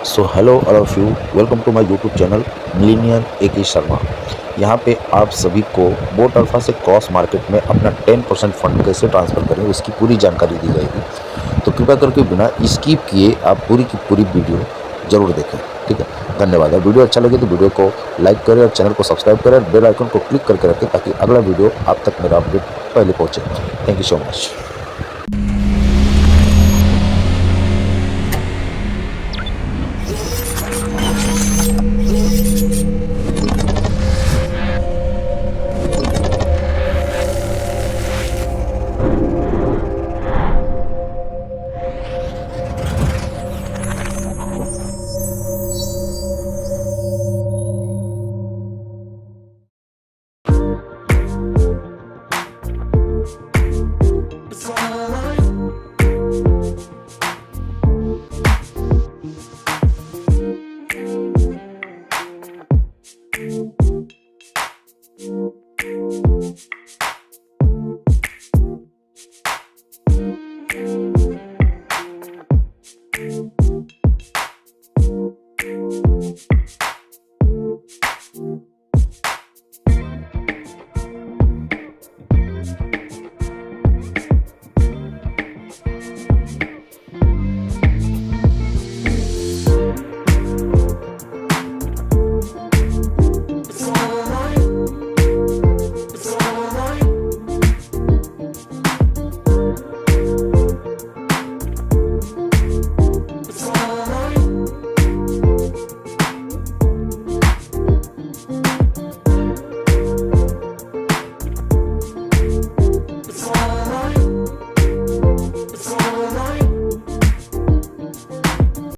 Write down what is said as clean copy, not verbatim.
So hello all of you, welcome to my YouTube channel millionaire A K Sharma. यहाँ पे आप सभी को बोटल्फा से क्रॉस मार्केट में अपना 10% फंड कैसे ट्रांसफ़र करें उसकी पूरी जानकारी दी जाएगी। तो कृपया करके बिना स्किप किए आप पूरी की पूरी वीडियो ज़रूर देखें। ठीक है, धन्यवाद। और वीडियो अच्छा लगे तो वीडियो को लाइक करें और चैनल को सब्सक्राइब करें और बेल आइकन को क्लिक करके रखें ताकि अगला वीडियो आप तक मेरा अपडेट पहले पहुँचे। Thank you so much.